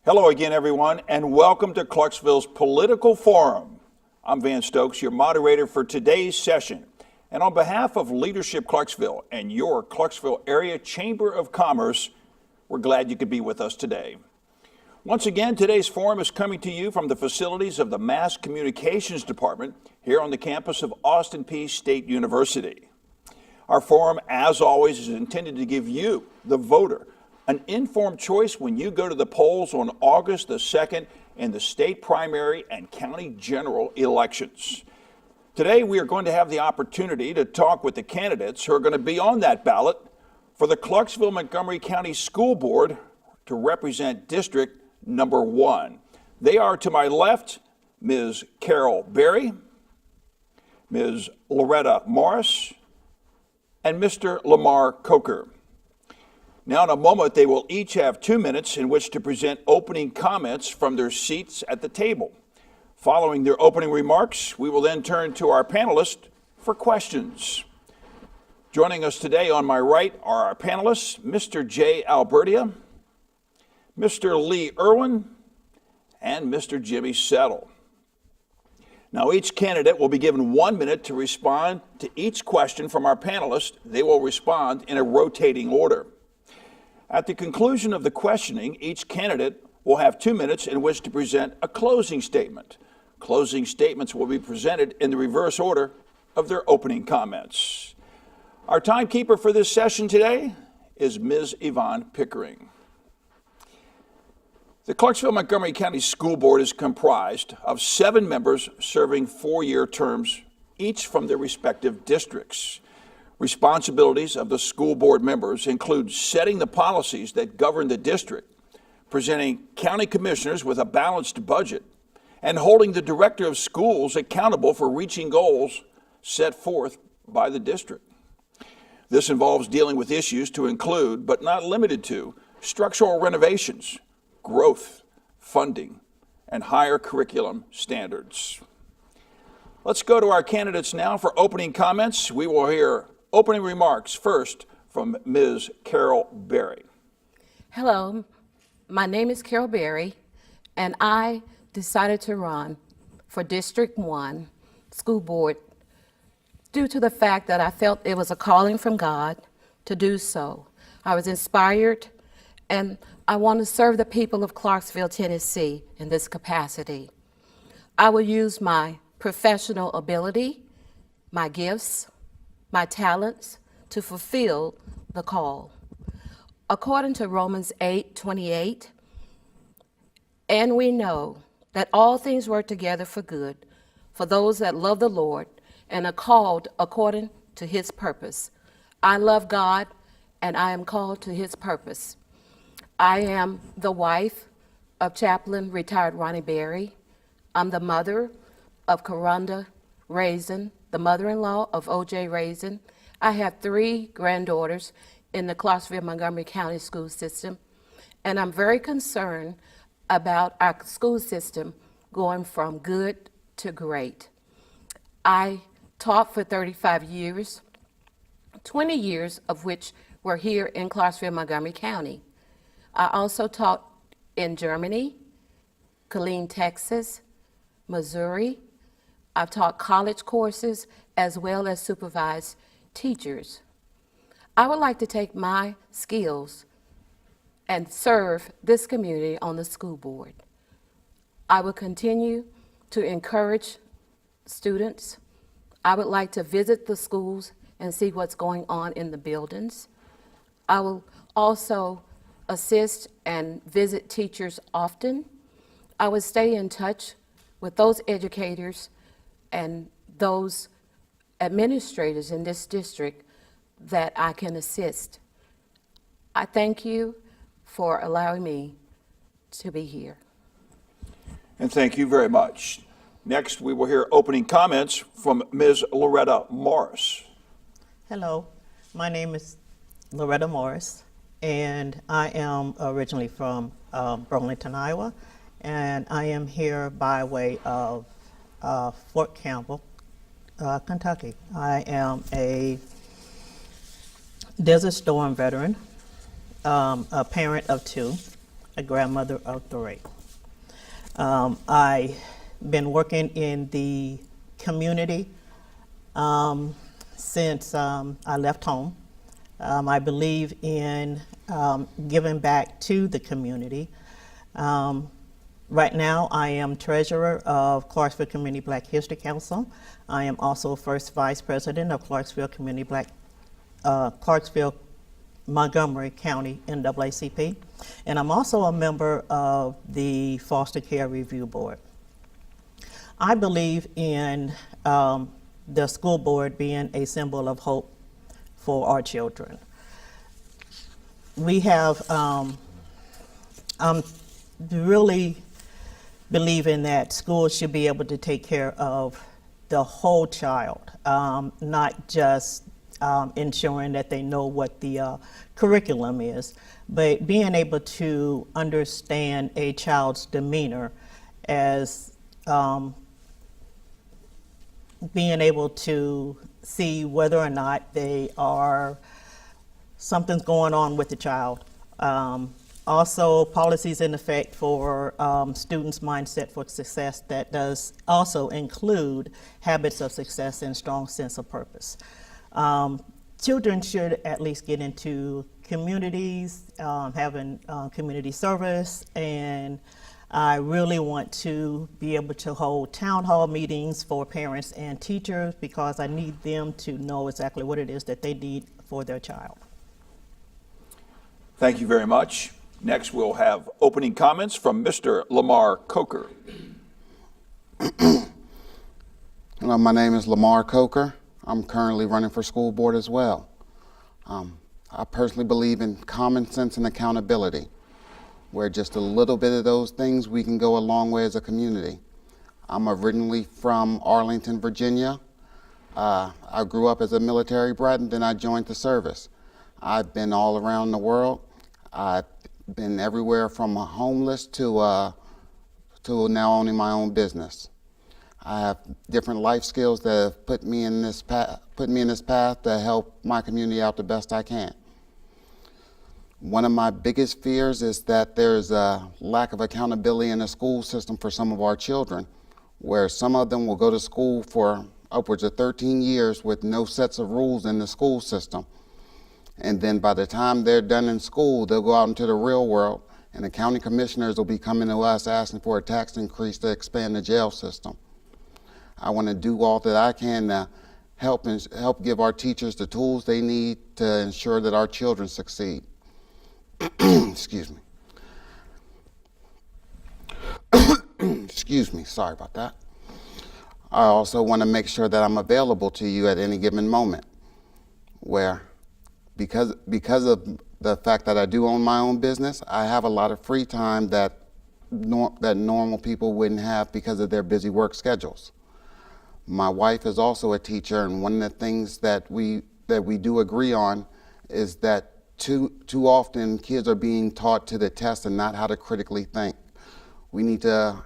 Hello again, everyone, and welcome to Clarksville's Political Forum. I'm Van Stokes, your moderator for today's session. And on behalf of Leadership Clarksville and your Clarksville Area Chamber of Commerce, we're glad you could be with us today. Once again, today's forum is coming to you from the facilities of the Mass Communications Department here on the campus of Austin Peay State University. Our forum, as always, is intended to give you, the voter, an informed choice when you go to the polls on August the 2nd in the state primary and county general elections. Today, we are going to have the opportunity to talk with the candidates who are going to be on that ballot for the Clarksville-Montgomery County School Board to represent District Number 1. They are to my left, Ms. Carol Berry, Ms. Loretta Morris, and Mr. Lamar Coker. Now, in a moment, they will each have 2 minutes in which to present opening comments from their seats at the table. Following their opening remarks, we will then turn to our panelists for questions. Joining us today on my right are our panelists, Mr. Jay Albertia, Mr. Lee Irwin, and Mr. Jimmy Settle. Now, each candidate will be given 1 minute to respond to each question from our panelists. They will respond in a rotating order. At the conclusion of the questioning, each candidate will have 2 minutes in which to present a closing statement. Closing statements will be presented in the reverse order of their opening comments. Our timekeeper for this session today is Ms. Yvonne Pickering. The Clarksville-Montgomery County School Board is comprised of 7 members serving 4-year terms, each from their respective districts. Responsibilities of the school board members include setting the policies that govern the district, presenting county commissioners with a balanced budget, and holding the director of schools accountable for reaching goals set forth by the district. This involves dealing with issues to include, but not limited to, structural renovations, growth, funding, and higher curriculum standards. Let's go to our candidates now for opening comments. We will hear opening remarks first from Ms. Carol Berry. Hello, my name is Carol Berry, and I decided to run for District 1 School Board due to the fact that I felt it was a calling from God to do so. I was inspired, and I want to serve the people of Clarksville, Tennessee in this capacity. I will use my professional ability, my gifts, my talents to fulfill the call. According to Romans 8:28, and we know that all things work together for good for those that love the Lord and are called according to his purpose. I love God and I am called to his purpose. I am the wife of Chaplain retired Ronnie Berry. I'm the mother of Corunda Raisin, the mother-in-law of O.J. Raisin. I have 3 granddaughters in the Clarksville-Montgomery County school system, and I'm very concerned about our school system going from good to great. I taught for 35 years, 20 years of which were here in Clarksville-Montgomery County. I also taught in Germany, Killeen, Texas, Missouri. I've taught college courses as well as supervised teachers. I would like to take my skills and serve this community on the school board. I will continue to encourage students. I would like to visit the schools and see what's going on in the buildings. I will also assist and visit teachers often. I will stay in touch with those educators and those administrators in this district that I can assist. I thank you for allowing me to be here. And thank you very much. Next, we will hear opening comments from Ms. Loretta Morris. Hello, my name is Loretta Morris, and I am originally from Burlington, Iowa, and I am here by way of Fort Campbell, Kentucky. I am a Desert Storm veteran, a parent of 2, a grandmother of 3. I've been working in the community since I left home. I believe in giving back to the community. Right now, I am treasurer of Clarksville Community Black History Council. I am also first vice president of Clarksville Montgomery County NAACP. And I'm also a member of the Foster Care Review Board. I believe in the school board being a symbol of hope for our children. We have, I'm really believing that schools should be able to take care of the whole child, not just ensuring that they know what the curriculum is, but being able to understand a child's demeanor as being able to see whether or not something's going on with the child. Also, policies in effect for students' mindset for success that does also include habits of success and strong sense of purpose. Children should at least get into communities, having community service, and I really want to be able to hold town hall meetings for parents and teachers because I need them to know exactly what it is that they need for their child. Thank you very much. Next, we'll have opening comments from Mr. Lamar Coker. Hello, my name is Lamar Coker. I'm currently running for school board as well. I personally believe in common sense and accountability, where just a little bit of those things we can go a long way as a community. I'm originally from Arlington, Virginia. I grew up as a military brat and then I joined the service. I've been all around the world. I've been everywhere from homeless to now owning my own business. I have different life skills that have put me in this path to help my community out the best I can. One of my biggest fears is that there's a lack of accountability in the school system for some of our children, where some of them will go to school for upwards of 13 years with no sets of rules in the school system. And then by the time they're done in school, they'll go out into the real world, and the county commissioners will be coming to us asking for a tax increase to expand the jail system. I want to do all that I can to help give our teachers the tools they need to ensure that our children succeed. Excuse me. Excuse me, sorry about that. I also want to make sure that I'm available to you at any given moment, where because of the fact that I do own my own business, I have a lot of free time that normal people wouldn't have because of their busy work schedules. My wife is also a teacher, and one of the things that we do agree on is that too often kids are being taught to the test and not how to critically think. We need to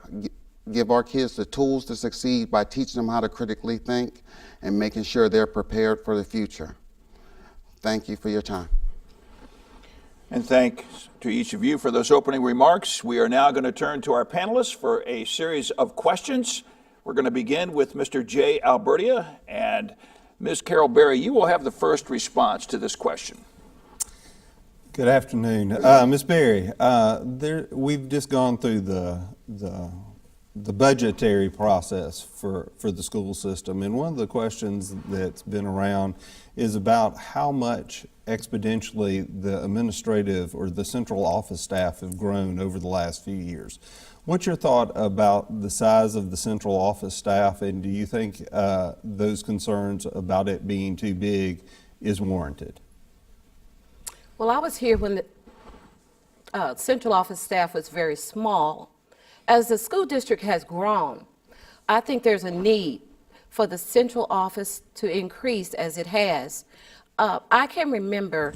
give our kids the tools to succeed by teaching them how to critically think and making sure they're prepared for the future. Thank you for your time. And thanks to each of you for those opening remarks. We are now going to turn to our panelists for a series of questions. We're going to begin with Mr. Jay Albertia, and Ms. Carol Berry, you will have the first response to this question. Good afternoon. Ms. Berry, we've just gone through the budgetary process for the school system, and one of the questions that's been around is about how much exponentially the administrative or the central office staff have grown over the last few years. What's your thought about the size of the central office staff, and do you think those concerns about it being too big is warranted? Well, I was here when the central office staff was very small. As the school district has grown, I think there's a need for the central office to increase as it has. I can remember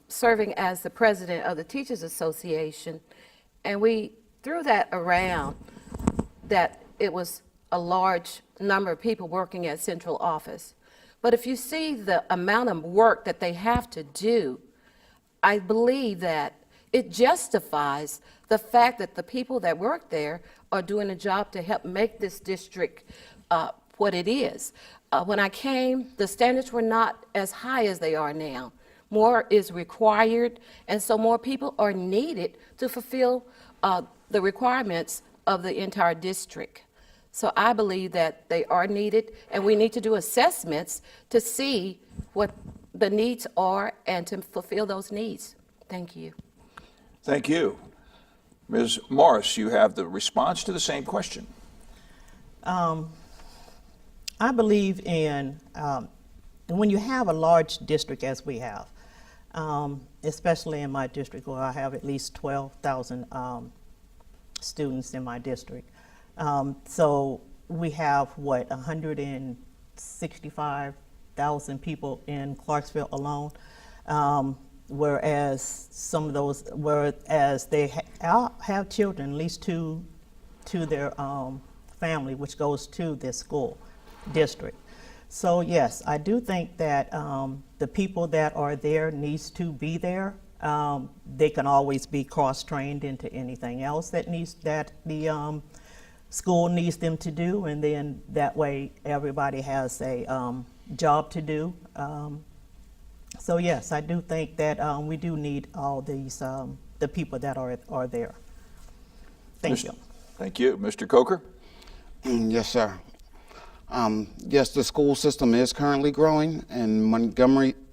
serving as the president of the Teachers Association, and we threw that around that it was a large number of people working at central office. But if you see the amount of work that they have to do, I believe that it justifies the fact that the people that work there are doing a job to help make this district what it is. When I came, the standards were not as high as they are now. More is required, and so more people are needed to fulfill the requirements of the entire district. So I believe that they are needed, and we need to do assessments to see what the needs are and to fulfill those needs. Thank you. Thank you. Ms. Morris, you have the response to the same question. I believe in, when you have a large district as we have, especially in my district where I have at least 12,000 students in my district. So we have, what, 165,000 people in Clarksville alone, whereas some of those, whereas they have children, at least two to their family, which goes to this school district. So yes, I do think that the people that are there needs to be there. They can always be cross-trained into anything else that the school needs them to do, and then that way everybody has a job to do. So yes, I do think that we do need all these the people that are there. Thank you. Thank you. Mr. Coker? Yes, sir. Yes, the school system is currently growing, and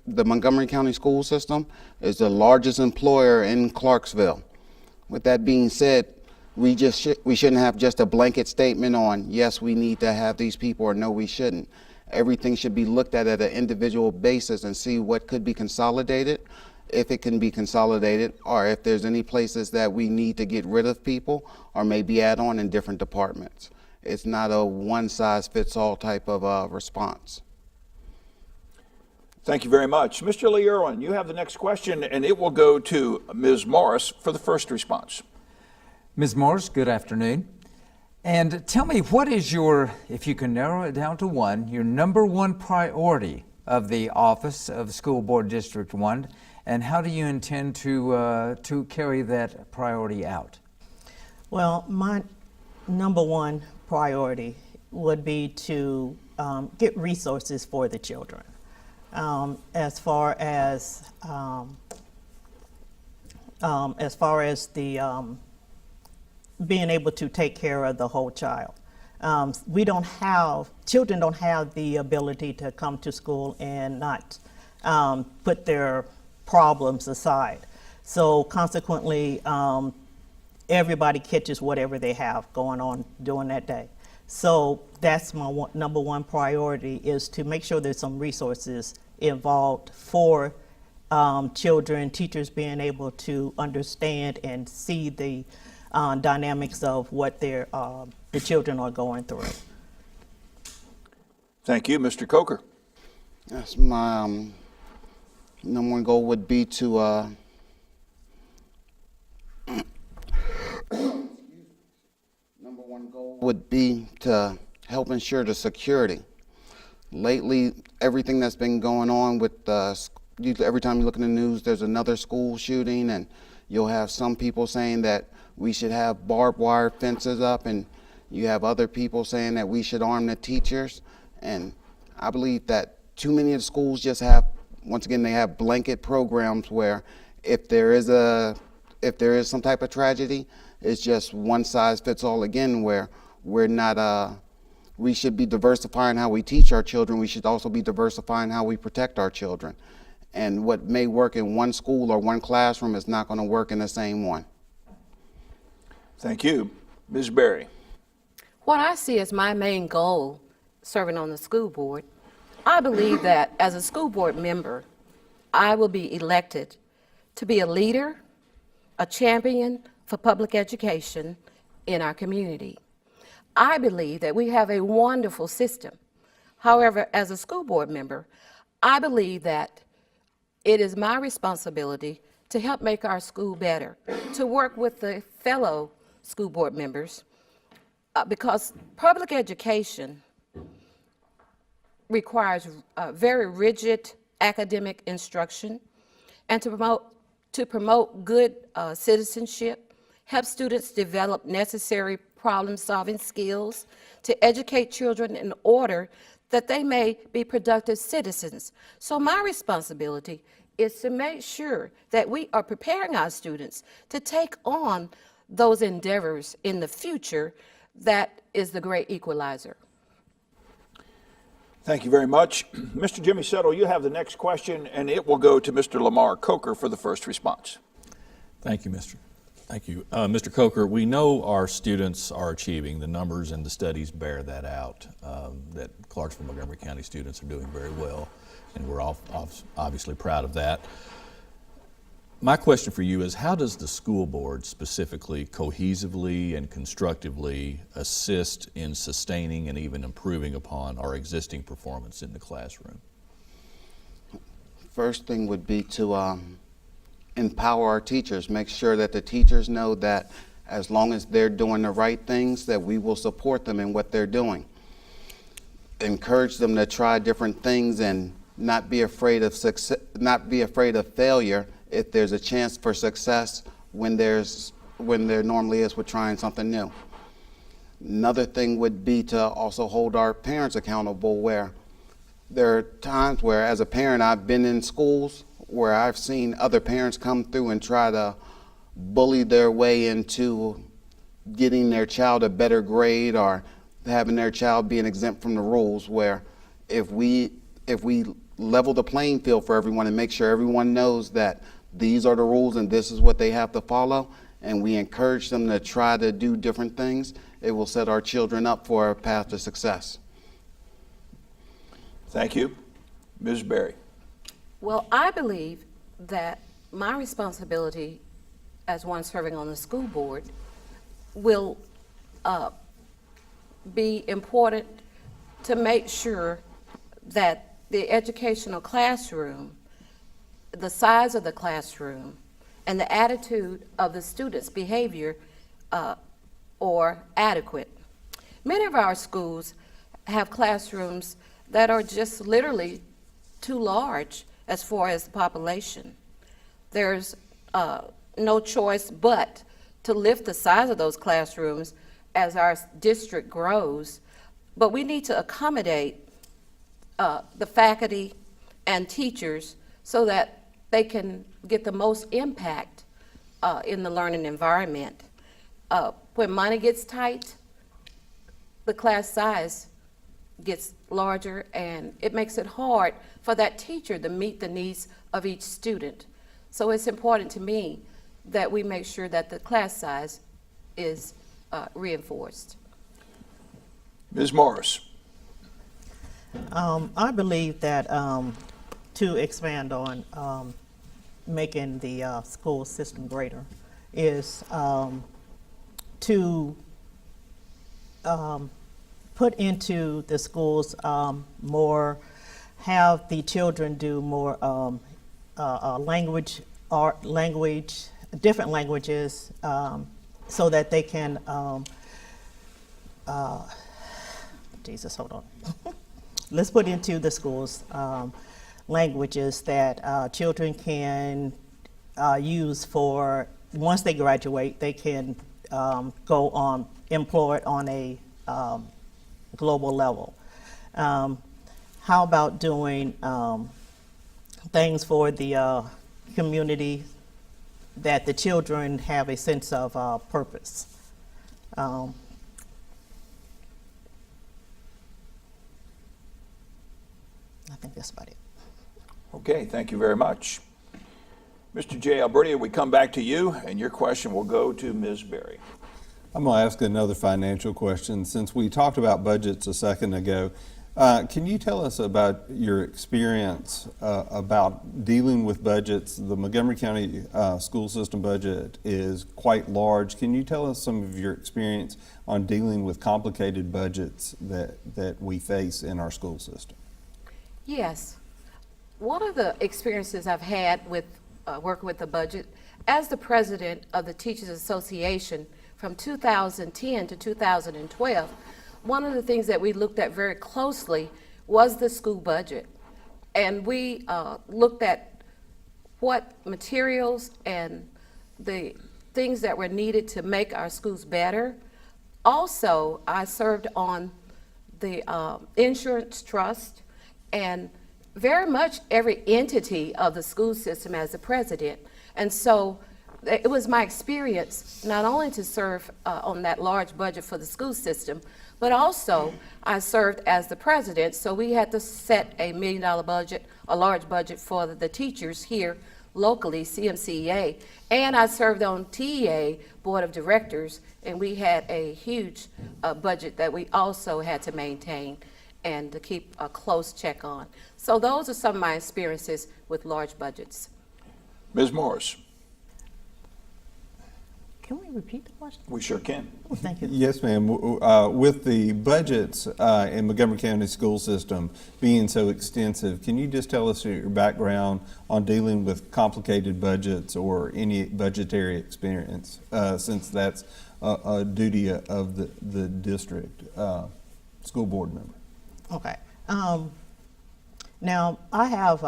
the Montgomery County School System is the largest employer in Clarksville. With that being said, we shouldn't have just a blanket statement on, yes, we need to have these people, or no, we shouldn't. Everything should be looked at an individual basis and see what could be consolidated, if it can be consolidated, or if there's any places that we need to get rid of people or maybe add on in different departments. It's not a one-size-fits-all type of response. Thank you very much. Mr. Lee Irwin, you have the next question, and it will go to Ms. Morris for the first response. Ms. Morris, good afternoon. And tell me, what is your, if you can narrow it down to one, your number one priority of the Office of School Board District 1, and how do you intend to carry that priority out? Well, my number one priority would be to get resources for the children. As far as the being able to take care of the whole child. Children don't have the ability to come to school and not put their problems aside. So consequently, everybody catches whatever they have going on during that day. So that's my number one priority, is to make sure there's some resources involved for children, teachers being able to understand and see the dynamics of what the children are going through. Thank you. Mr. Coker? Yes, my number one goal would be to help ensure the security. Lately, everything that's been going on with every time you look in the news, there's another school shooting, and you'll have some people saying that we should have barbed wire fences up, and you have other people saying that we should arm the teachers. And I believe that too many of the schools just have, once again, they have blanket programs where if there is some type of tragedy, it's just one size fits all again, where we're not, we should be diversifying how we teach our children. We should also be diversifying how we protect our children. And what may work in one school or one classroom is not going to work in the same one. Thank you. Ms. Berry? What I see as my main goal serving on the school board, I believe that as a school board member, I will be elected to be a leader, a champion for public education in our community. I believe that we have a wonderful system. However, as a school board member, I believe that it is my responsibility to help make our school better, to work with the fellow school board members, because public education requires very rigid academic instruction, and to promote to promote good citizenship, help students develop necessary problem-solving skills, to educate children in order that they may be productive citizens. So my responsibility is to make sure that we are preparing our students to take on those endeavors in the future. That is the great equalizer. Thank you very much. Mr. Jimmy Settle, you have the next question, and it will go to Mr. Lamar Coker for the first response. Thank you, Mr. Coker. We know our students are achieving. The numbers and the studies bear that out, that Clarksville Montgomery County students are doing very well, and we're all obviously proud of that. My question for you is, how does the school board specifically, cohesively and constructively assist in sustaining and even improving upon our existing performance in the classroom? First thing would be to empower our teachers, make sure that the teachers know that as long as they're doing the right things, that we will support them in what they're doing. Encourage them to try different things and not be afraid of success, not be afraid of failure if there's a chance for success when there normally is with trying something new. Another thing would be to also hold our parents accountable, where there are times where as a parent I've been in schools where I've seen other parents come through and try to bully their way into getting their child a better grade or having their child being exempt from the rules, where if we level the playing field for everyone and make sure everyone knows that these are the rules and this is what they have to follow, and we encourage them to try to do different things, it will set our children up for a path to success. Thank you. Ms. Berry. Well, I believe that my responsibility as one serving on the school board will be important to make sure that the educational classroom, the size of the classroom, and the attitude of the students' behavior are adequate. Many of our schools have classrooms that are just literally too large as far as the population. There's no choice but to lift the size of those classrooms as our district grows, but we need to accommodate the faculty and teachers so that they can get the most impact in the learning environment. When money gets tight, the class size gets larger, and it makes it hard for that teacher to meet the needs of each student. So it's important to me that we make sure that the class size is reinforced. Ms. Morris. I believe that to expand on making the school system greater is to put into the schools more, have the children do more language, art, different languages, so that they can, Jesus, hold on. Let's put into the schools languages that children can use for, once they graduate, they can go on, employed on a global level. How about doing things for the community that the children have a sense of purpose? I think that's about it. Okay, thank you very much. Mr. J. Alberti, we come back to you, and your question will go to Ms. Berry. I'm going to ask another financial question. Since we talked about budgets a second ago, can you tell us about your experience about dealing with budgets? The Montgomery County school system budget is quite large. Can you tell us some of your experience on dealing with complicated budgets that we face in our school system? Yes. One of the experiences I've had with working with the budget, as the president of the Teachers Association from 2010 to 2012, one of the things that we looked at very closely was the school budget. And we looked at what materials and the things that were needed to make our schools better. Also, I served on the insurance trust and very much every entity of the school system as the president. And so it was my experience not only to serve on that large budget for the school system, but also I served as the president. So we had to set $1 million budget, a large budget for the teachers here locally, CMCEA. And I served on TEA Board of Directors, and we had a huge budget that we also had to maintain and to keep a close check on. So those are some of my experiences with large budgets. Ms. Morris, Can we repeat the question? we sure can. Oh, thank you. Yes, ma'am. With the budgets in Montgomery County school system being so extensive, can you just tell us your background on dealing with complicated budgets or any budgetary experience, since that's a duty of the district school board member? Okay. Now, I have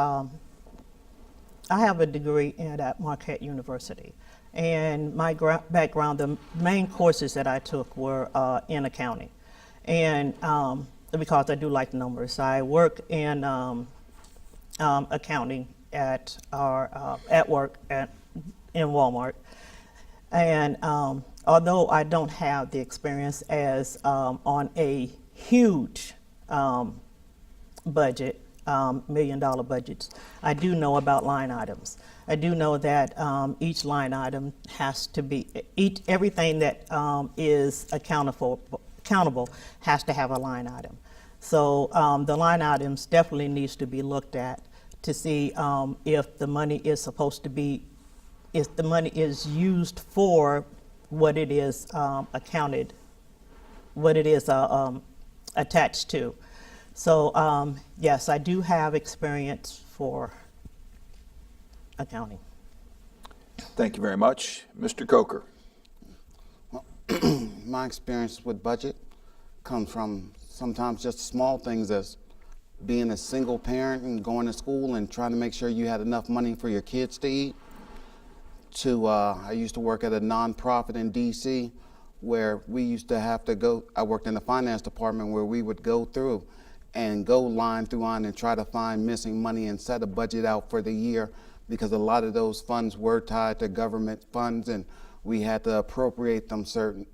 a degree at Marquette University. And my background, the main courses that I took were in accounting. And because I do like numbers, I work in accounting at work in Walmart. And although I don't have the experience as on a huge budget, $1 million budgets, I do know about line items. I do know that each line item has to be, everything that is accountable has to have a line item. So the line items definitely needs to be looked at to see if the money is supposed to be, if the money is used for what it is accounted, what it is attached to. So yes, I do have experience for accounting. Thank you very much. Mr. Coker. My experience with budget comes from sometimes just small things as being a single parent and going to school and trying to make sure you had enough money for your kids to eat, to I used to work at a nonprofit in DC where we used to have to go, I worked in the finance department where we would go through and go line through line and try to find missing money and set a budget out for the year, because a lot of those funds were tied to government funds and we had to appropriate them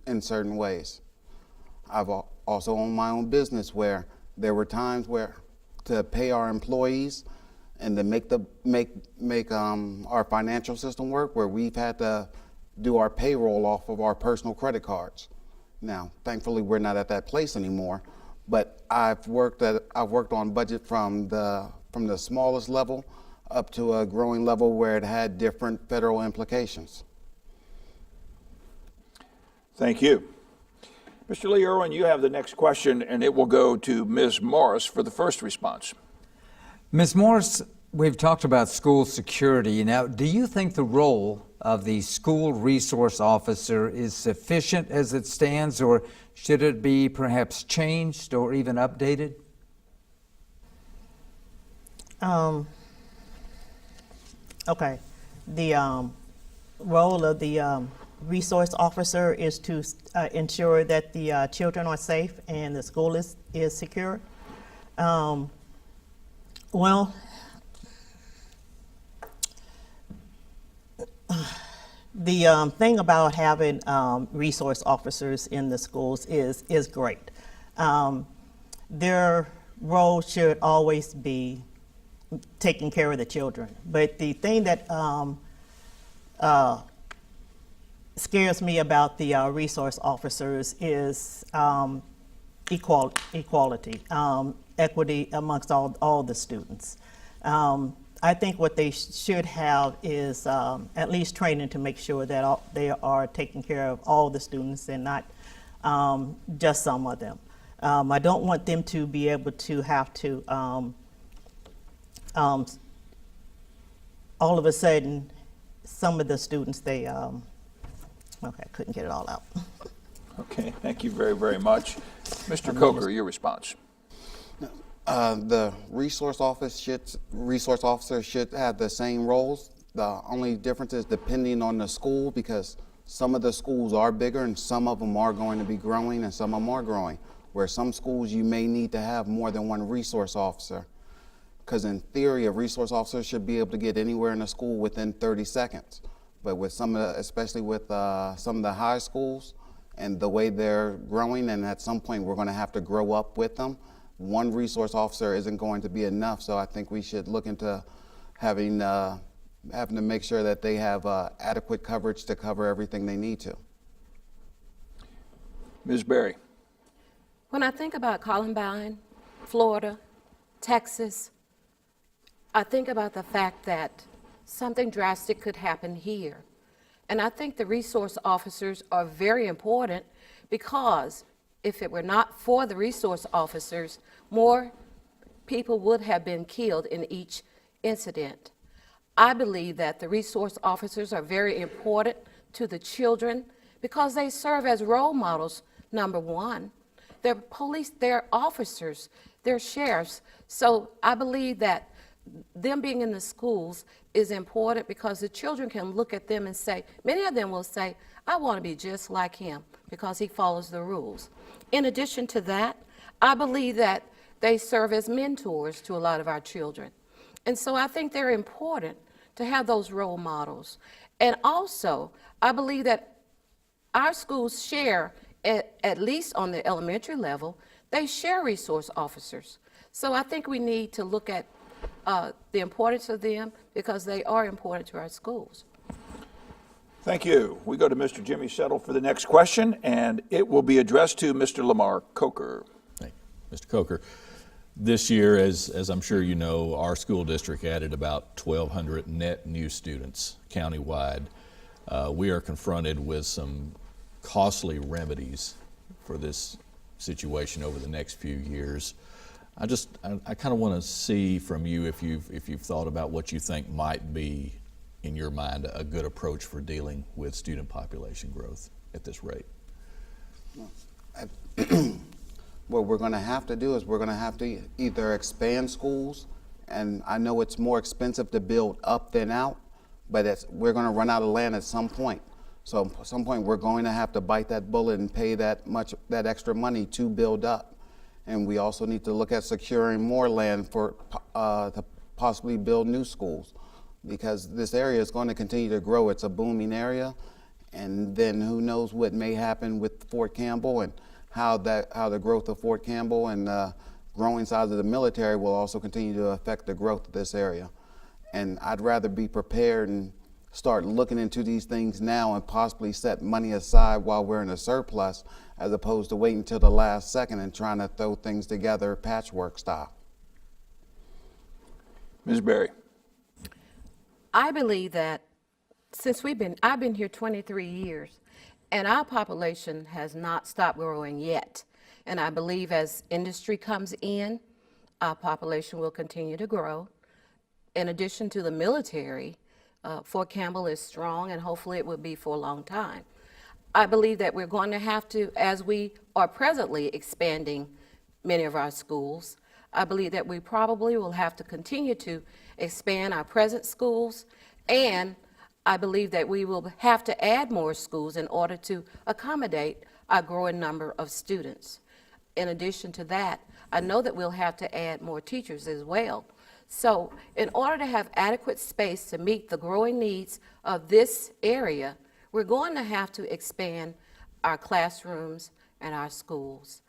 in certain ways. I've also owned my own business where there were times where to pay our employees and to make our financial system work, where we've had to do our payroll off of our personal credit cards. Now, thankfully, we're not at that place anymore, but I've worked on budget from the smallest level up to a growing level where it had different federal implications. Thank you. Mr. Lee Irwin, you have the next question, and it will go to Ms. Morris for the first response. Ms. Morris, we've talked about school security. Now, do you think the role of the school resource officer is sufficient as it stands, or should it be perhaps changed or even updated? Okay. The role of the resource officer is to ensure that the children are safe and the school is secure. Well, the thing about having resource officers in the schools is great. Their role should always be taking care of the children. But the thing that scares me about the resource officers is equality, equity amongst all the students. I think what they should have is at least training to make sure that they are taking care of all the students and not just some of them. I don't want them to be able to have to all of a sudden, some of the students, okay, I couldn't get it all out. Okay, thank you very, very much. Mr. Coker, your response. The resource officer should have the same roles The only difference is depending on the school, because some of the schools are bigger and some of them are going to be growing and some of them are growing. Where some schools you may need to have more than one resource officer. Because in theory, a resource officer should be able to get anywhere in a school within 30 seconds. But with some of the, especially with some of the high schools and the way they're growing, and at some point we're going to have to grow up with them, one resource officer isn't going to be enough. So I think we should look into having to make sure that they have adequate coverage to cover everything they need to. Ms. Berry. When I think about Columbine, Florida, Texas, I think about the fact that something drastic could happen here. And I think the resource officers are very important, because if it were not for the resource officers, more people would have been killed in each incident. I believe that the resource officers are very important to the children because they serve as role models, number one. They're police, they're officers, they're sheriffs. So I believe that them being in the schools is important because the children can look at them and say, many of them will say, I want to be just like him because he follows the rules. In addition to that, I believe that they serve as mentors to a lot of our children. And so I think they're important to have those role models. And also, I believe that our schools share, at least on the elementary level, they share resource officers. So I think we need to look at the importance of them because they are important to our schools. Thank you. We go to Mr. Jimmy Settle for the next question, and it will be addressed to Mr. Lamar Coker. Thank you. Mr. Coker, this year, as I'm sure you know, our school district added about 1,200 net new students countywide. We are confronted with some costly remedies for this situation over the next few years. I kind of want to see from you if you've thought about what you think might be, in your mind, a good approach for dealing with student population growth at this rate. What we're going to have to do is we're going to have to either expand schools, and I know it's more expensive to build up than out, but we're going to run out of land at some point. So at some point we're going to have to bite that bullet and pay that extra money to build up. And we also need to look at securing more land for to possibly build new schools, because this area is going to continue to grow. It's a booming area, and then who knows what may happen with Fort Campbell and how the growth of Fort Campbell and growing size of the military will also continue to affect the growth of this area. And I'd rather be prepared and start looking into these things now and possibly set money aside while we're in a surplus, as opposed to waiting until the last second and trying to throw things together patchwork style. Ms. Berry. I believe that since I've been here 23 years, and our population has not stopped growing yet. And I believe as industry comes in, our population will continue to grow. In addition to the military, Fort Campbell is strong, and hopefully it will be for a long time. I believe that we're going to have to, as we are presently expanding many of our schools, I believe that we probably will have to continue to expand our present schools, and I believe that we will have to add more schools in order to accommodate our growing number of students. In addition to that, I know that we'll have to add more teachers as well. So in order to have adequate space to meet the growing needs of this area, we're going to have to expand our classrooms and our schools.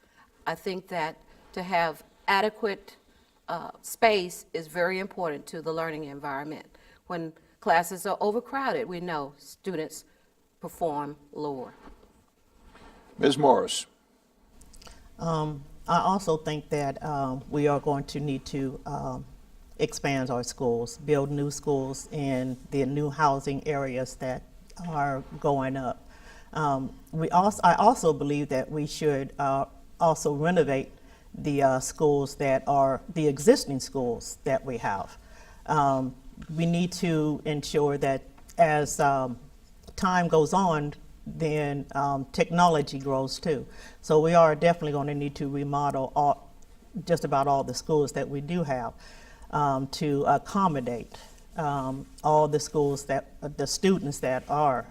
I think that to have adequate space is very important to the learning environment. When classes are overcrowded, we know students perform lower. Ms. Morris. I also think that we are going to need to expand our schools, build new schools in the new housing areas that are going up. I also believe that we should also renovate the schools that are the existing schools that we have. We need to ensure that as time goes on, then technology grows too. So we are definitely going to need to remodel just about all the schools that we do have to accommodate all the schools the students that are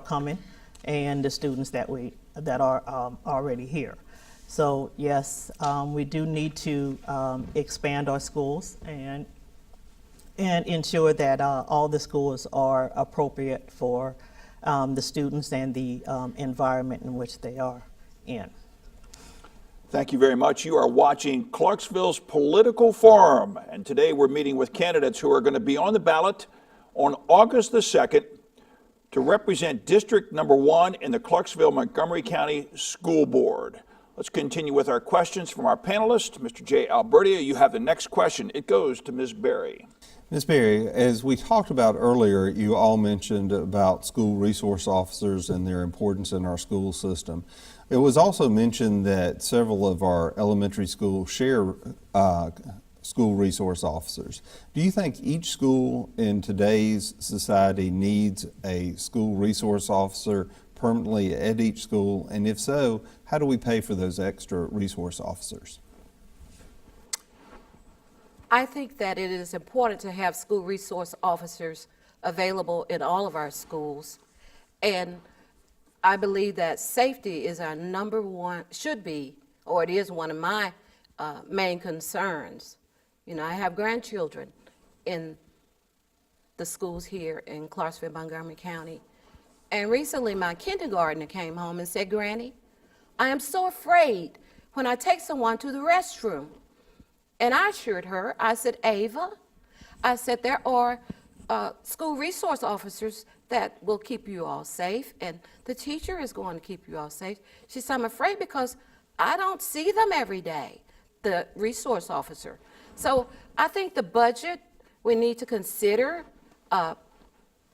coming, and the students that are already here. So yes, we do need to expand our schools and ensure that all the schools are appropriate for the students and the environment in which they are in. Thank you very much. You are watching Clarksville's Political Forum, and today we're meeting with candidates who are going to be on the ballot on August the 2nd to represent District Number 1 in the Clarksville-Montgomery County School Board. Let's continue with our questions from our panelists. Mr. J. Albertia, you have the next question. It goes to Ms. Berry. Ms. Berry, as we talked about earlier, you all mentioned about school resource officers and their importance in our school system. It was also mentioned that several of our elementary schools share school resource officers. Do you think each school in today's society needs a school resource officer permanently at each school? And if so, how do we pay for those extra resource officers? I think that it is important to have school resource officers available in all of our schools. And I believe that safety is our number one, should be, or it is one of my main concerns. You know, I have grandchildren in the schools here in Clarksville, Montgomery County. And recently my kindergartner came home and said, "Granny, I am so afraid when I take someone to the restroom." And I assured her, I said, "Ava," I said, "there are school resource officers that will keep you all safe, and the teacher is going to keep you all safe." She said, "I'm afraid because I don't see them every day," the resource officer. So I think the budget, we need to consider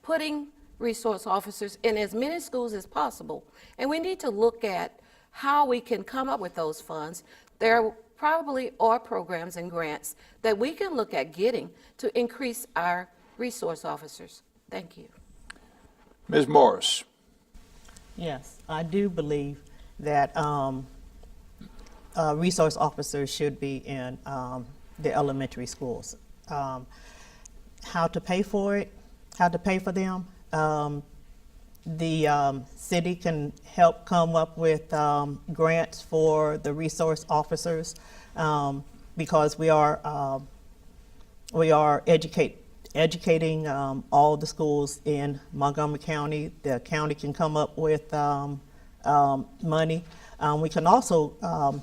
putting resource officers in as many schools as possible. And we need to look at how we can come up with those funds. There probably are programs and grants that we can look at getting to increase our resource officers. Thank you. Ms. Morris. Yes, I do believe that resource officers should be in the elementary schools. How to pay for it, how to pay for them. The city can help come up with grants for the resource officers because we are educating all the schools in Montgomery County. The county can come up with money. We can also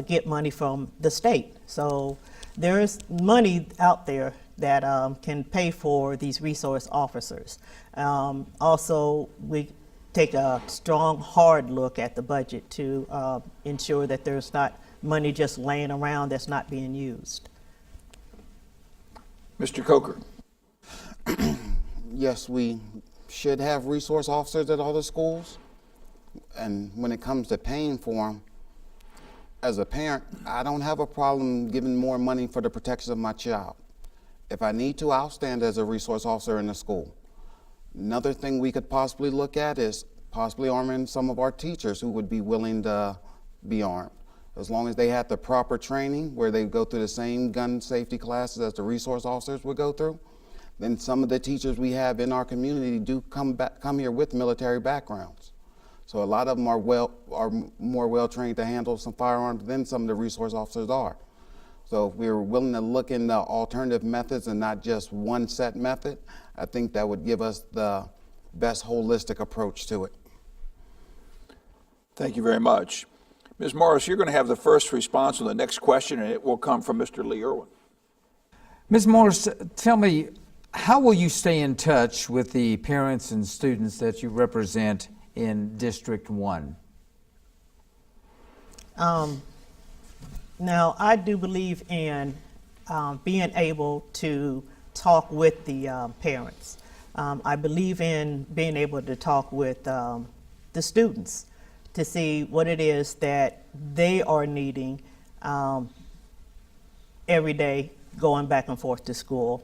get money from the state. So there's money out there that can pay for these resource officers. Also, we take a strong, hard look at the budget to ensure that there's not money just laying around that's not being used. Mr. Coker. Yes, we should have resource officers at all the schools. And when it comes to paying for them, as a parent, I don't have a problem giving more money for the protection of my child. If I need to, I'll stand as a resource officer in the school. Another thing we could possibly look at is possibly arming some of our teachers who would be willing to be armed. As long as they have the proper training where they go through the same gun safety classes as the resource officers would go through, then some of the teachers we have in our community do come here with military backgrounds. So a lot of them are more well trained to handle some firearms than some of the resource officers are. So if we were willing to look into alternative methods and not just one set method, I think that would give us the best holistic approach to it. Thank you very much. Ms. Morris, you're going to have the first response on the next question, and it will come from Mr. Lee Irwin. Ms. Morris, tell me, how will you stay in touch with the parents and students that you represent in District 1? Now, I do believe in being able to talk with the parents. I believe in being able to talk with the students to see what it is that they are needing every day going back and forth to school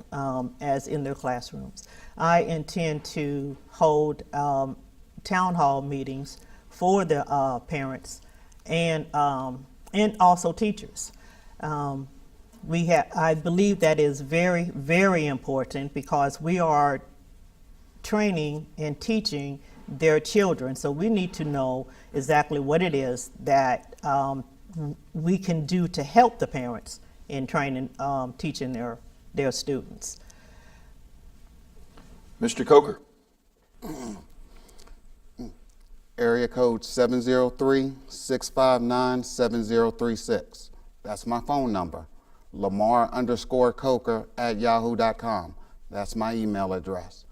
as in their classrooms. I intend to hold town hall meetings for the parents and also teachers. I believe that is very, very important because we are training and teaching their children. So we need to know exactly what it is that we can do to help the parents in training, teaching their students. Mr. Coker. Area code 703-659-7036. That's my phone number. Lamar_Coker@yahoo.com. That's my email address.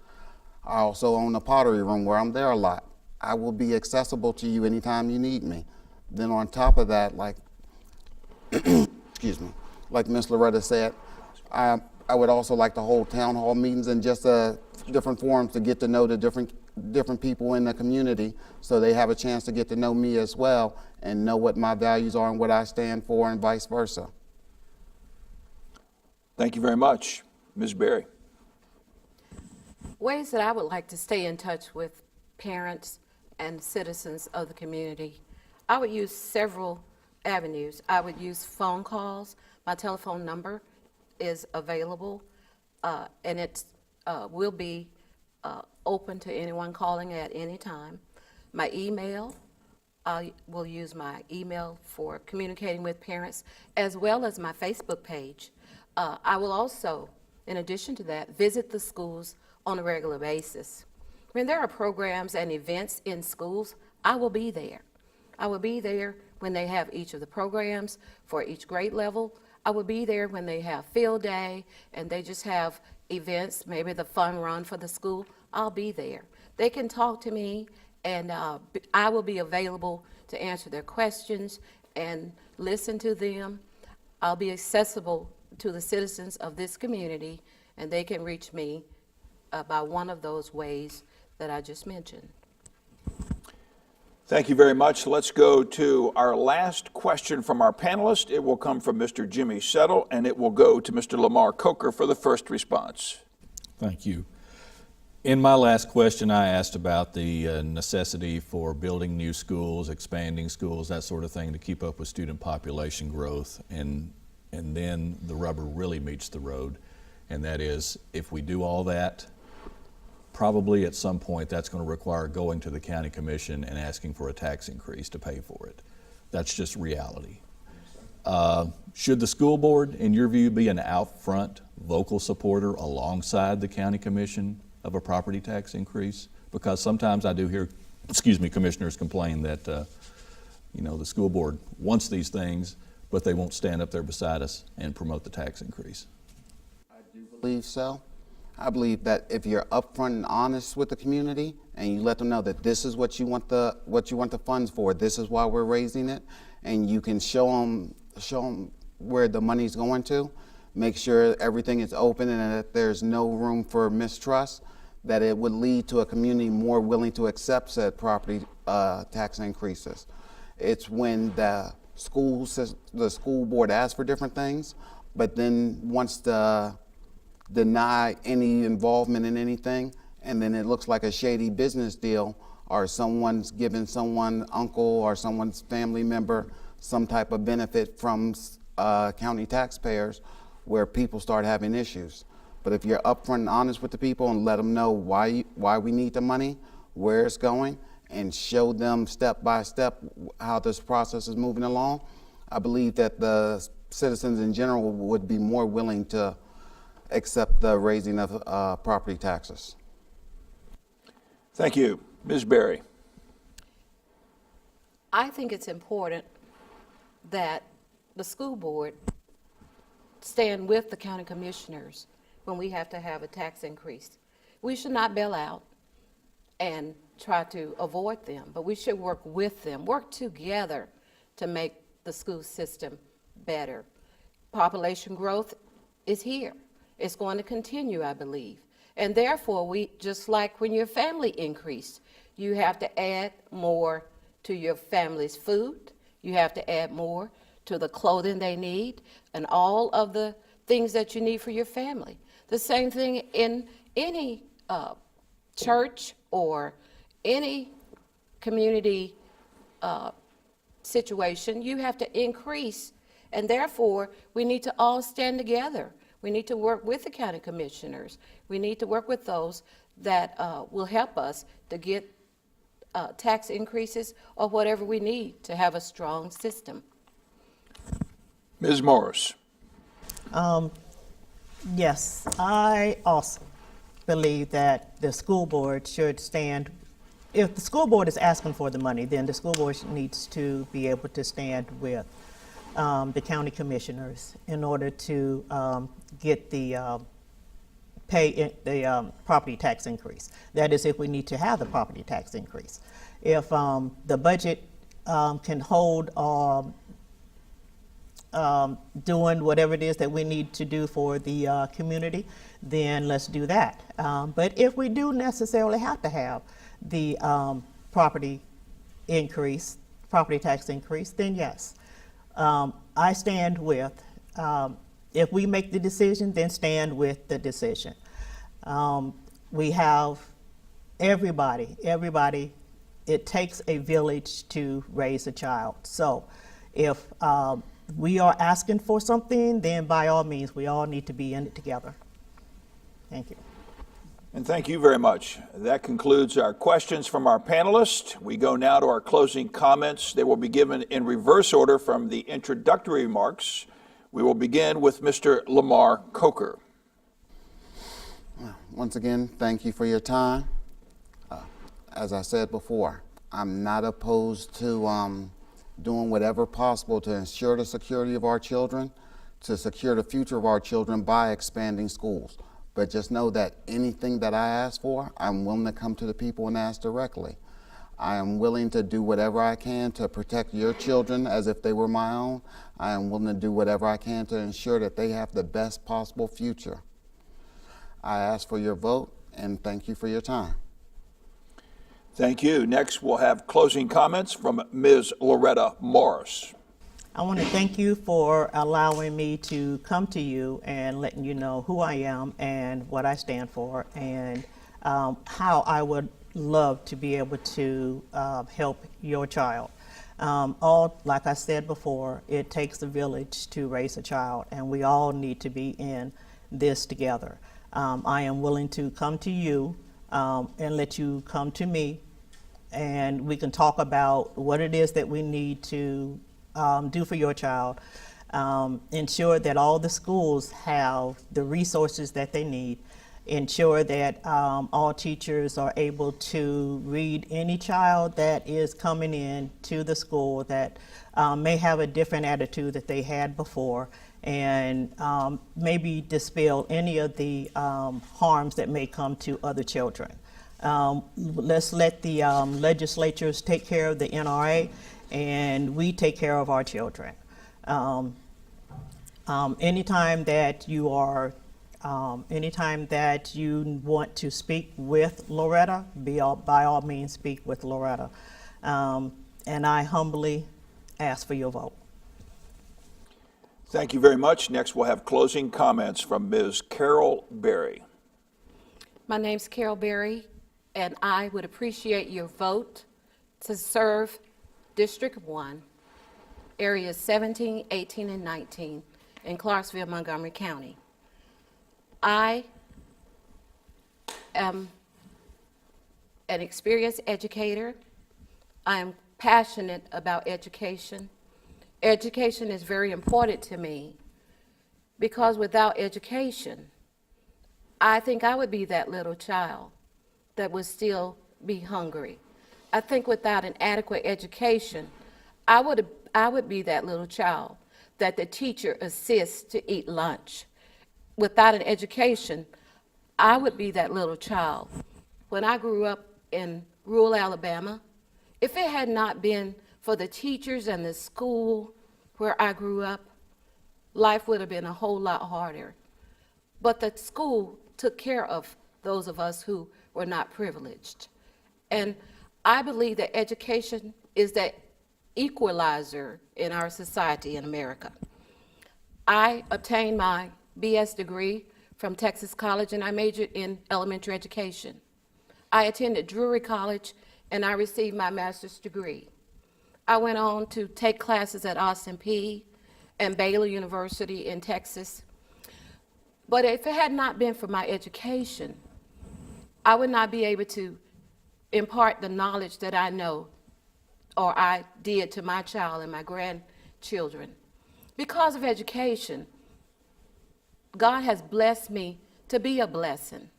I also own a pottery room where I'm there a lot. I will be accessible to you anytime you need me. Then on top of that, like, excuse me, like Miss Loretta said, I would also like to hold town hall meetings and just different forums to get to know the different people in the community, so they have a chance to get to know me as well and know what my values are and what I stand for, and vice versa. Thank you very much. Ms. Berry. Ways that I would like to stay in touch with parents and citizens of the community. I would use several avenues. I would use phone calls. My telephone number is available, and it will be open to anyone calling at any time. My email, I will use my email for communicating with parents, as well as my Facebook page. I will also, in addition to that, visit the schools on a regular basis. When there are programs and events in schools, I will be there. I will be there when they have each of the programs for each grade level. I will be there when they have field day and they just have events, maybe the fun run for the school. I'll be there. They can talk to me, and I will be available to answer their questions and listen to them. I'll be accessible to the citizens of this community, and they can reach me by one of those ways that I just mentioned. Thank you very much. Let's go to our last question from our panelists. It will come from Mr. Jimmy Settle, and it will go to Mr. Lamar Coker for the first response. Thank you. In my last question, I asked about the necessity for building new schools, expanding schools, that sort of thing to keep up with student population growth. And then the rubber really meets the road. And that is, if we do all that, probably at some point that's going to require going to the county commission and asking for a tax increase to pay for it. That's just reality. Should the school board, in your view, be an out front vocal supporter alongside the county commission of a property tax increase? Because sometimes I do hear, commissioners complain that, the school board wants these things, but they won't stand up there beside us and promote the tax increase. I do believe so. I believe that if you're upfront and honest with the community and you let them know that this is what you want the funds for, this is why we're raising it, and you can show them where the money's going to, make sure everything is open and that there's no room for mistrust, that it would lead to a community more willing to accept said property tax increases. It's when the school board asks for different things, but then wants to deny any involvement in anything, and then it looks like a shady business deal, or someone's giving someone, uncle or someone's family member, some type of benefit from county taxpayers, where people start having issues. But if you're upfront and honest with the people and let them know why we need the money, where it's going, and show them step by step how this process is moving along, I believe that the citizens in general would be more willing to accept the raising of property taxes. Thank you. Ms. Berry. I think it's important that the school board stand with the county commissioners when we have to have a tax increase. We should not bail out and try to avoid them, but we should work with them, work together to make the school system better. Population growth is here. It's going to continue, I believe. And therefore, just like when your family increased, you have to add more to your family's food. You have to add more to the clothing they need and all of the things that you need for your family. The same thing in any church or any community situation. You have to increase And therefore, we need to all stand together. We need to work with the county commissioners. We need to work with those that will help us to get tax increases or whatever we need to have a strong system. Ms. Morris. Yes, I also believe that the school board should stand, if the school board is asking for the money, then the school board needs to be able to stand with the county commissioners in order to get the property tax increase. That is, if we need to have the property tax increase. If the budget can hold doing whatever it is that we need to do for the community, then let's do that. But if we do necessarily have to have the property tax increase, then yes. I stand with, if we make the decision, then stand with the decision. We have everybody, it takes a village to raise a child. So if we are asking for something, then by all means, we all need to be in it together. Thank you. And thank you very much. That concludes our questions from our panelists. We go now to our closing comments. They will be given in reverse order from the introductory remarks. We will begin with Mr. Lamar Coker. Once again, thank you for your time. As I said before, I'm not opposed to doing whatever possible to ensure the security of our children, to secure the future of our children by expanding schools. But just know that anything that I ask for, I'm willing to come to the people and ask directly. I am willing to do whatever I can to protect your children as if they were my own. I am willing to do whatever I can to ensure that they have the best possible future. I ask for your vote and thank you for your time. Thank you. Next, we'll have closing comments from Ms. Loretta Morris. I want to thank you for allowing me to come to you and letting you know who I am and what I stand for, and how I would love to be able to help your child. Like I said before, it takes a village to raise a child, and we all need to be in this together. I am willing to come to you and let you come to me, and we can talk about what it is that we need to do for your child. Ensure that all the schools have the resources that they need. Ensure that all teachers are able to read any child that is coming in to the school that may have a different attitude that they had before, and maybe dispel any of the harms that may come to other children. Let's let the legislatures take care of the NRA, and we take care of our children. Anytime that you want to speak with Loretta, by all means speak with Loretta. And I humbly ask for your vote. Thank you very much. Next, we'll have closing comments from Ms. Carol Berry. My name's Carol Berry, and I would appreciate your vote to serve District 1, areas 17, 18, and 19 in Clarksville, Montgomery County. I am an experienced educator. I am passionate about education. Education is very important to me because without education, I think I would be that little child that would still be hungry. I think without an adequate education, I would be that little child that the teacher assists to eat lunch. Without an education, I would be that little child. When I grew up in rural Alabama, if it had not been for the teachers and the school where I grew up, life would have been a whole lot harder. But the school took care of those of us who were not privileged. And I believe that education is that equalizer in our society in America. I obtained my BS degree from Texas College, and I majored in elementary education. I attended Drury College, and I received my master's degree. I went on to take classes at Peay, and Baylor University in Texas. But if it had not been for my education, I would not be able to impart the knowledge that I know or I did to my child and my grandchildren. Because of education, God has blessed me to be a blessing.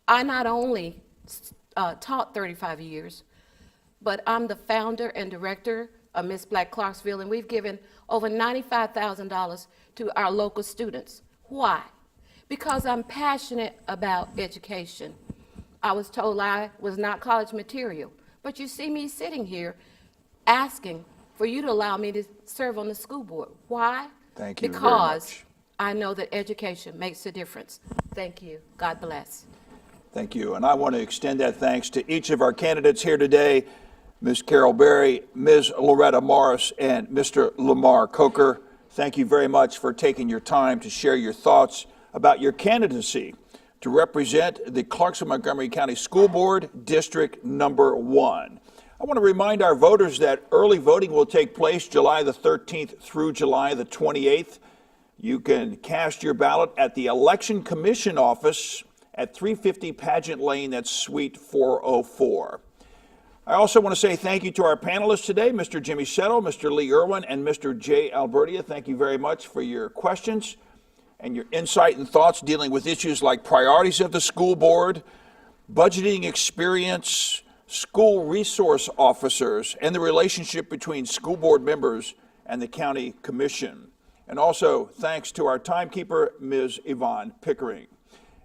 I not only taught 35 years, but I'm the founder and director of Miss Black Clarksville, and we've given over $95,000 to our local students. Why? Because I'm passionate about education. I was told I was not college material, but you see me sitting here asking for you to allow me to serve on the school board. Why? Thank you very Because much. I know that education makes a difference. Thank you. God bless. Thank you. And I want to extend that thanks to each of our candidates here today, Ms. Carol Berry, Ms. Loretta Morris, and Mr. Lamar Coker. Thank you very much for taking your time to share your thoughts about your candidacy to represent the Clarksville-Montgomery County School Board District Number 1. I want to remind our voters that early voting will take place July the 13th through July the 28th. You can cast your ballot at the Election Commission office at 350 Pageant Lane, that's Suite 404. I also want to say thank you to our panelists today, Mr. Jimmy Settle, Mr. Lee Irwin, and Mr. Jay Albertia. Thank you very much for your questions and your insight and thoughts dealing with issues like priorities of the school board, budgeting experience, school resource officers, and the relationship between school board members and the county commission. And also thanks to our timekeeper, Ms. Yvonne Pickering.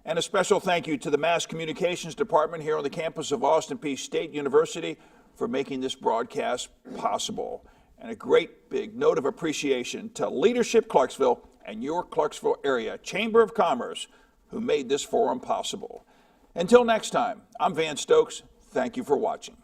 And a special thank you to the Mass Communications Department here on the campus of Austin Peay State University for making this broadcast possible. And a great big note of appreciation to Leadership Clarksville and your Clarksville area Chamber of Commerce who made this forum possible. Until next time, I'm Van Stokes. Thank you for watching.